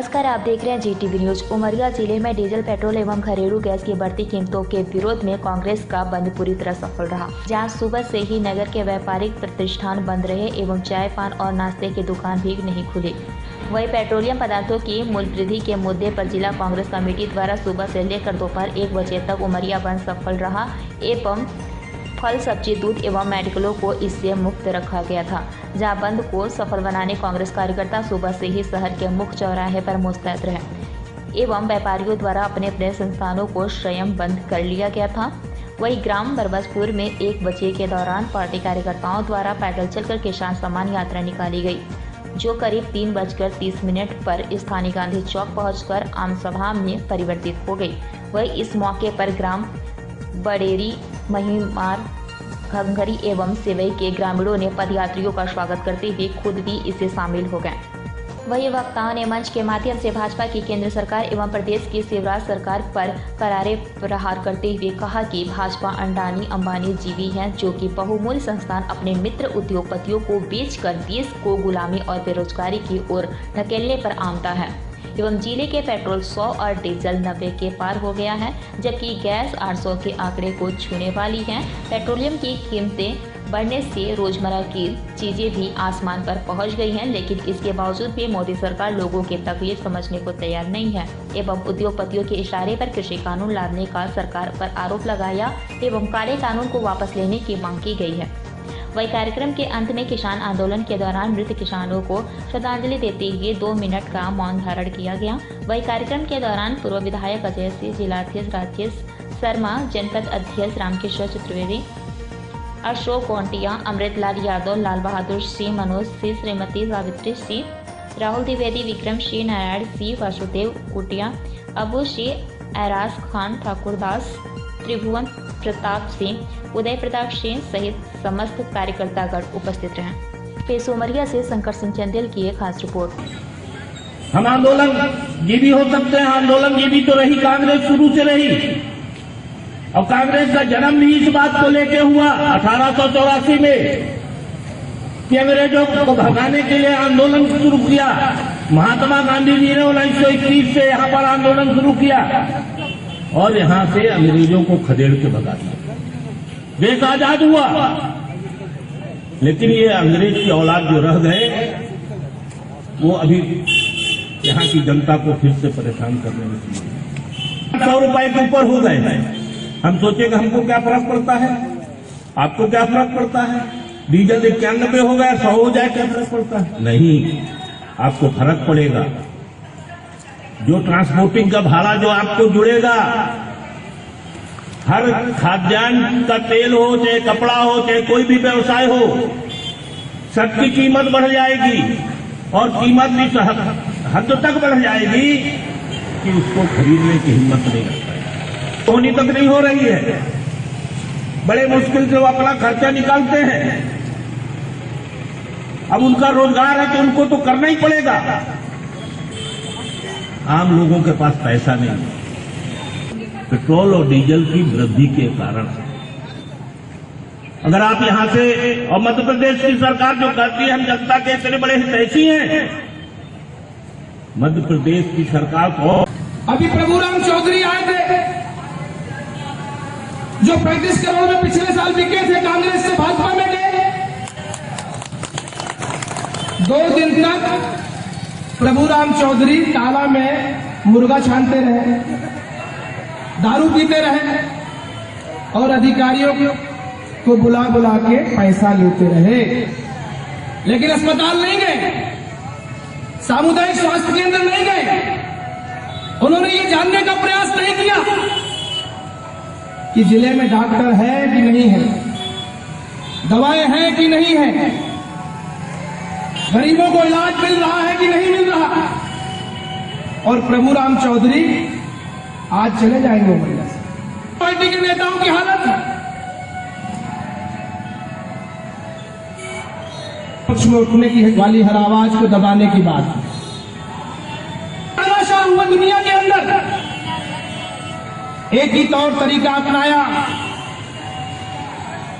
नमस्कार, आप देख रहे हैं जीटीवी न्यूज। उमरिया जिले में डीजल, पेट्रोल एवं घरेलू गैस की बढ़ती कीमतों के विरोध में कांग्रेस का बंद पूरी तरह सफल रहा, जहां सुबह से ही नगर के व्यापारिक प्रतिष्ठान बंद रहे एवं चाय, पान और नाश्ते की दुकान भी नहीं खुली। वहीं पेट्रोलियम पदार्थों की मूल्य वृद्धि के मुद्दे पर जिला कांग्रेस कमेटी द्वारा सुबह से लेकर दोपहर 1 बजे तक उमरिया बंद सफल रहा एवं फल, सब्जी, दूध एवं मेडिकलों को इससे मुक्त रखा गया था। जहां बंद को सफल बनाने कांग्रेस कार्यकर्ता सुबह से ही शहर के मुख्य चौराहे पर मुस्तैद रहे एवं व्यापारियों द्वारा अपने अपने संस्थानों को स्वयं बंद कर लिया गया था। वहीं ग्राम बरबसपुर में 1 बजे के दौरान पार्टी कार्यकर्ताओं द्वारा पैदल चलकर किसान सम्मान यात्रा निकाली गई, जो करीब 3:30 पर स्थानीय गांधी चौक पहुंचकर आम सभा में परिवर्तित हो गई। वहीं इस मौके पर ग्राम बडेरी, महिमार, घंघरी एवं सेवई के ग्रामीणों ने पदयात्रियों का स्वागत करते हुए खुद भी इससे शामिल हो गए। वहीं वक्ताओं ने मंच के माध्यम से भाजपा की केंद्र सरकार एवं प्रदेश की शिवराज सरकार पर करारे प्रहार करते हुए कहा कि भाजपा अडानी, अंबानी जीवी हैं, जो कि बहुमूल्य संस्थान अपने मित्र उद्योगपतियों को बेचकर देश को गुलामी और बेरोजगारी की ओर ढकेलने पर आमदा है एवं जिले के पेट्रोल 100 और डीजल 90 के पार हो गया है, जबकि गैस 800 के आंकड़े को छूने वाली है। पेट्रोलियम की कीमतें बढ़ने से रोजमर्रा की चीजें भी आसमान पर पहुंच गई हैं, लेकिन इसके बावजूद भी मोदी सरकार लोगों की तकलीफ समझने को तैयार नहीं है एवं उद्योगपतियों के इशारे पर कृषि कानून लाने का सरकार पर आरोप लगाया एवं काले कानून को वापस लेने की मांग की गई है। वही कार्यक्रम के अंत में किसान आंदोलन के दौरान मृत किसानों को श्रद्धांजलि देते हुए 2 मिनट का मौन धारण किया गया। वही कार्यक्रम के दौरान पूर्व विधायक अजय सिंह, जिलाध्यक्ष राजेश शर्मा, जनपद अध्यक्ष रामकिशोर चतुर्वेदी, अशोक गोंटिया, अमृतलाल यादव, लाल बहादुर सिंह, मनोज सिंह, श्रीमती सावित्री सिंह, राहुल द्विवेदी, विक्रम सिंह, नारायण सिंह, वासुदेव कुटिया, अबू सिंह, एराज खान, ठाकुरदास, त्रिभुवन प्रताप सिंह, उदय प्रताप सिंह सहित समस्त कार्यकर्तागण उपस्थित रहे। पेश उमरिया से शंकर सिंह चंदेल की एक खास रिपोर्ट। हम आंदोलन ये भी हो सकते हैं, आंदोलन ये भी तो रही कांग्रेस शुरू से रही, और कांग्रेस का जन्म भी इस बात को लेके हुआ 1884 में कि अंग्रेजों को भगाने के लिए आंदोलन शुरू किया। महात्मा गांधी जी ने 1921 से यहाँ पर आंदोलन शुरू किया और यहाँ से अंग्रेजों को खदेड़ के भगा दिया। देश आजाद हुआ, लेकिन ये अंग्रेज की औलाद जो रह गए वो अभी यहाँ की जनता को फिर से परेशान करने में 100 रुपए के ऊपर हो गए। हम सोचे कि हमको क्या फर्क पड़ता है, आपको क्या फर्क पड़ता है, डीजल 91 हो गया, 100 हो जाए, क्या फर्क पड़ता है? नहीं, आपको फर्क पड़ेगा। जो ट्रांसपोर्टिंग का भाड़ा जो आपको जुड़ेगा, हर खाद्यान्न का तेल हो, चाहे कपड़ा हो, चाहे कोई भी व्यवसाय हो, सबकी कीमत बढ़ जाएगी और कीमत भी हद तक बढ़ जाएगी कि उसको खरीदने की हिम्मत नहीं रख पाएगा। होनी तक नहीं हो रही है, बड़े मुश्किल से वो अपना खर्चा निकालते हैं। अब उनका रोजगार है तो उनको तो करना ही पड़ेगा। आम लोगों के पास पैसा नहीं है। पेट्रोल और डीजल की वृद्धि के कारण अगर आप यहां से, और मध्य प्रदेश की सरकार जो करती है, हम जनता के इतने बड़े हितैषी हैं, मध्य प्रदेश की सरकार को अभी प्रभुराम चौधरी आए थे जो 35 करोड़ में पिछले साल बिके थे, कांग्रेस से भाजपा में गए। 2 दिन तक प्रभुराम चौधरी ताला में मुर्गा छानते रहे, दारू पीते रहे और अधिकारियों को बुला बुला के पैसा लेते रहे, लेकिन अस्पताल नहीं गए, सामुदायिक स्वास्थ्य केंद्र नहीं गए। उन्होंने ये जानने का प्रयास नहीं किया कि जिले में डॉक्टर है कि नहीं है, दवाएं हैं कि नहीं है, गरीबों को इलाज मिल रहा है कि नहीं मिल रहा। और प्रभुराम चौधरी आज चले जाएंगे उमरिया से। पार्टी के नेताओं की हालत पक्ष में उठने की वाली हर आवाज को दबाने की बात तमाशा हुआ। दुनिया के अंदर एक ही तौर तरीका अपनाया,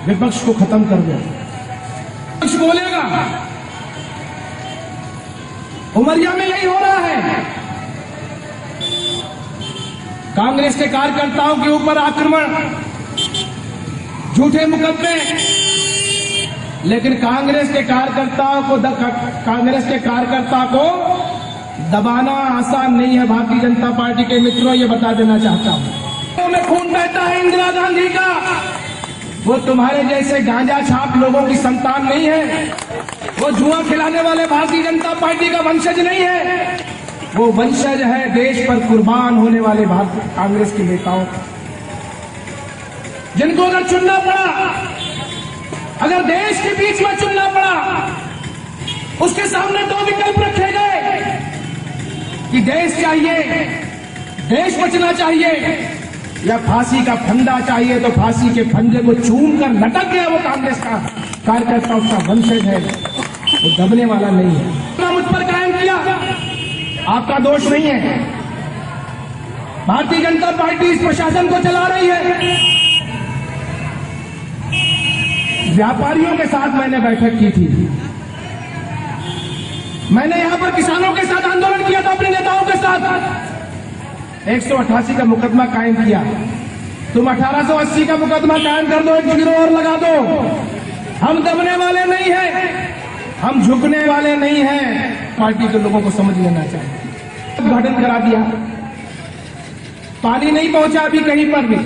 विपक्ष को खत्म कर दिया। विपक्ष बोलेगा, उमरिया में यही हो रहा है। कांग्रेस के कार्यकर्ताओं के ऊपर आक्रमण, झूठे मुकदमे, लेकिन कांग्रेस के कार्यकर्ता को दबाना आसान नहीं है। भारतीय जनता पार्टी के मित्रों, ये बता देना चाहता हूं, में खून बहता है इंदिरा गांधी का। वो तुम्हारे जैसे गांजा छाप लोगों की संतान नहीं है। वो जुआ खिलाने वाले भारतीय जनता पार्टी का वंशज नहीं है। वो वंशज है देश पर कुर्बान होने वाले भारतीय कांग्रेस के नेताओं, जिनको अगर चुनना पड़ा, अगर देश के बीच में चुनना पड़ा, उसके सामने दो विकल्प रखे गए कि देश चाहिए, देश बचना चाहिए, या फांसी का फंदा चाहिए। तो फांसी के फंदे को चूम कर लटक गया वो कांग्रेस का कार्यकर्ता, उसका वंशज है, वो दबने वाला नहीं है। मुझ पर कायम किया, आपका दोष नहीं है। भारतीय जनता पार्टी इस प्रशासन को चला रही है। व्यापारियों के साथ मैंने बैठक की थी, मैंने यहां पर किसानों के साथ आंदोलन किया था, अपने नेताओं के साथ। 188 का मुकदमा कायम किया। तुम 1880 का मुकदमा कायम कर दो, एक गिरोह और लगा दो। हम दबने वाले नहीं हैं, हम झुकने वाले नहीं हैं। पार्टी के लोगों को समझ लेना चाहिए। उद्घाटन करा दिया, पानी नहीं पहुंचा अभी कहीं पर भी।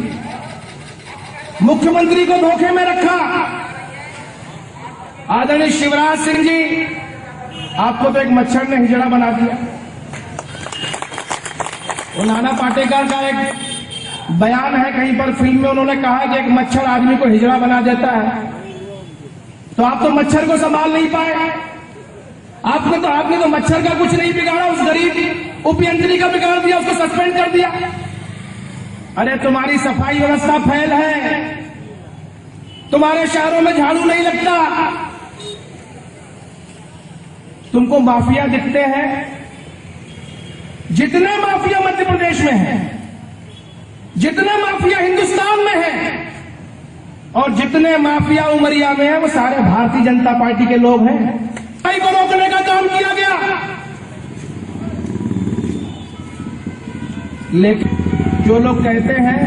मुख्यमंत्री को धोखे में रखा। आदरणीय शिवराज सिंह जी, आपको तो एक मच्छर ने हिजड़ा बना दिया। वो नाना पाटेकर का एक बयान है, कहीं पर फिल्म में उन्होंने कहा कि एक मच्छर आदमी को हिजड़ा बना देता है। तो आप तो मच्छर को संभाल नहीं पाए। आपने तो मच्छर का कुछ नहीं बिगाड़ा, उस गरीब उपयंत्री का बिगाड़ दिया, उसको सस्पेंड कर दिया। अरे तुम्हारी सफाई व्यवस्था फेल है, तुम्हारे शहरों में झाड़ू नहीं लगता, तुमको माफिया दिखते हैं। जितने माफिया मध्य प्रदेश में हैं, जितने माफिया हिंदुस्तान में हैं, और जितने माफिया उमरिया में हैं, वो सारे भारतीय जनता पार्टी के लोग हैं। सफाई को रोकने का काम किया गया, लेकिन जो लोग कहते हैं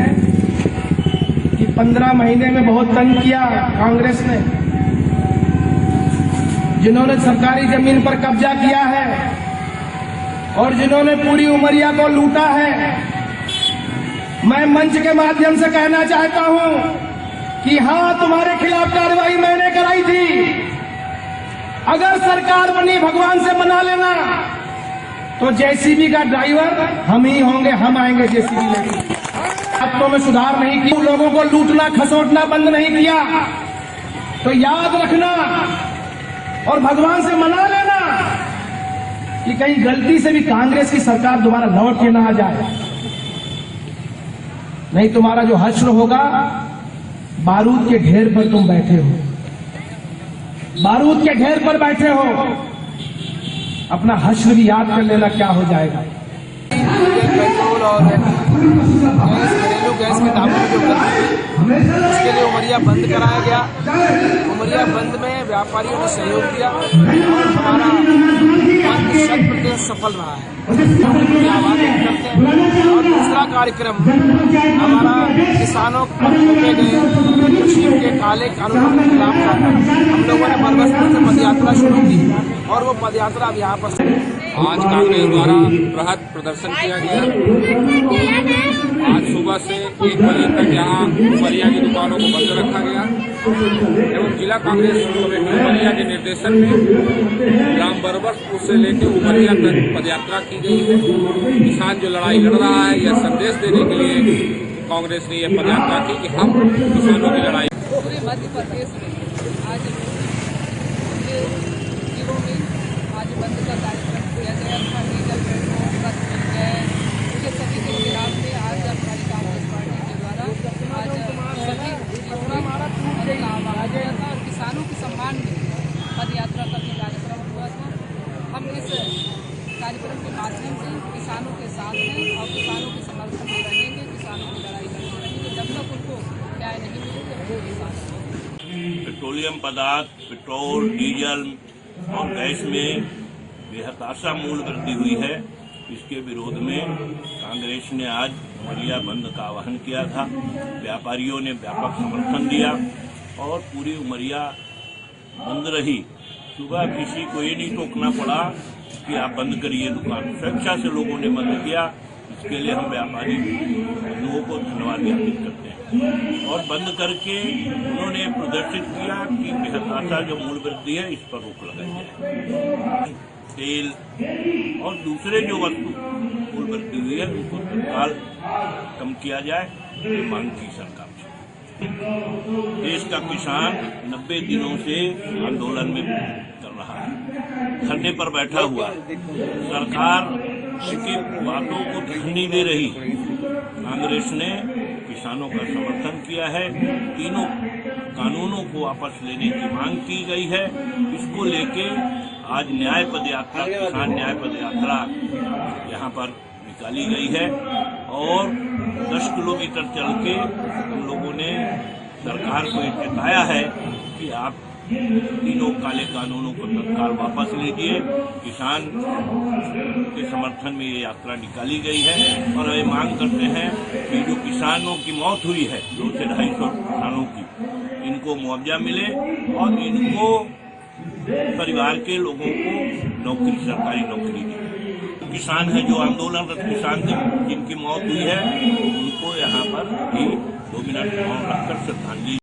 कि 15 महीने में बहुत तंग किया कांग्रेस ने, जिन्होंने सरकारी जमीन पर कब्जा किया है और जिन्होंने पूरी उमरिया को लूटा है, मैं मंच के माध्यम से कहना चाहता हूं कि हां, तुम्हारे खिलाफ कार्रवाई मैंने कराई थी। अगर सरकार बनी, भगवान से मना लेना, तो जेसीबी का ड्राइवर हम ही होंगे, हम आएंगे जेसीबी लेके। बातों में सुधार नहीं किया, लोगों को लूटना खसोटना बंद नहीं किया, तो याद रखना और भगवान से मना लेना कि कहीं गलती से भी कांग्रेस की सरकार दोबारा लौट के ना आ जाए। नहीं, तुम्हारा जो हश्र होगा, बारूद के ढेर पर तुम बैठे हो, बारूद के ढेर पर बैठे हो। अपना हश्र भी याद कर लेना क्या हो जाएगा। पेट्रोल और घरेलू गैस के दामों में जो वृद्धि हुई, उसके लिए उमरिया बंद कराया गया। उमरिया बंद में व्यापारियों ने सहयोग दिया और हमारा बंद 100% सफल रहा है। आभार व्यक्त करते हैं। और दूसरा कार्यक्रम हमारा किसानों पर थोपे गए कृषि के काले कानूनों के खिलाफ था। हम लोगों ने बरबसपुर से पदयात्रा शुरू की और वो पदयात्रा अब यहाँ पर आज कांग्रेस द्वारा बृहद प्रदर्शन किया गया। आज सुबह से 1 बजे तक यहाँ उमरिया की दुकानों को बंद रखा गया एवं जिला कांग्रेस कमेटी उमरिया के निर्देशन में ग्राम बरबसपुर से लेकर उमरिया तक पदयात्रा की गई है। किसान जो लड़ाई लड़ रहा है, यह संदेश देने के लिए कांग्रेस ने यह पदयात्रा की कि हम किसानों की लड़ाई। पूरे मध्य प्रदेश में आज जिलों में आज बंद का कार्यक्रम किया गया था। डीजल, पेट्रोल, बस, गैस, ये सभी के खिलाफ में आज हमारी कांग्रेस पार्टी के द्वारा आज सभी जिलों में बंद का आह्वान किया था और किसानों के सम्मान में पदयात्रा का भी कार्यक्रम हुआ था। हम इस कार्यक्रम के माध्यम से किसानों के साथ हैं और किसानों के समर्थन में रहेंगे, किसानों की लड़ाई लड़ते रहेंगे जब तक उनको न्याय नहीं मिलेगा। वो किसान पेट्रोलियम पदार्थ, पेट्रोल, डीजल और गैस में बेहताशा मूल्य वृद्धि हुई है। इसके विरोध में कांग्रेस ने आज उमरिया बंद का आह्वान किया था। व्यापारियों ने व्यापक समर्थन दिया और पूरी उमरिया बंद रही। सुबह किसी को ये नहीं टोकना पड़ा कि आप बंद करिए दुकान, स्वेच्छा से लोगों ने बंद किया। इसके लिए हम व्यापारी लोगों को धन्यवाद ज्ञापित करते हैं। और बंद करके उन्होंने प्रदर्शित किया कि बेहताशा जो मूल्य वृद्धि है इस पर रोक लगाई जाए। तेल और दूसरे जो वस्तु मूल्य वृद्धि हुई है उनको तत्काल कम किया जाए, ये मांग की सरकार से। देश का किसान 90 दिनों से आंदोलन में कर रहा है, धरने पर बैठा हुआ है। सरकार उनकी बातों को ध्यान नहीं दे रही। कांग्रेस ने किसानों का समर्थन किया है। तीनों कानूनों को वापस लेने की मांग की गई है। इसको लेके आज न्याय पदयात्रा, किसान न्याय पदयात्रा यहाँ पर निकाली गई है और 10 किलोमीटर चल के हम लोगों ने सरकार को ये बताया है कि आप तीनों काले कानूनों को तत्काल वापस लीजिए। किसान के समर्थन में ये यात्रा निकाली गई है और ये मांग करते हैं कि जो किसानों की मौत हुई है 200 से 250 किसानों की, इनको मुआवजा मिले और इनको परिवार के लोगों को नौकरी, सरकारी नौकरी दी। किसान है जो आंदोलनरत किसान जिनकी मौत हुई है उनको यहाँ पर 2 मिनट मौन रखकर श्रद्धांजलि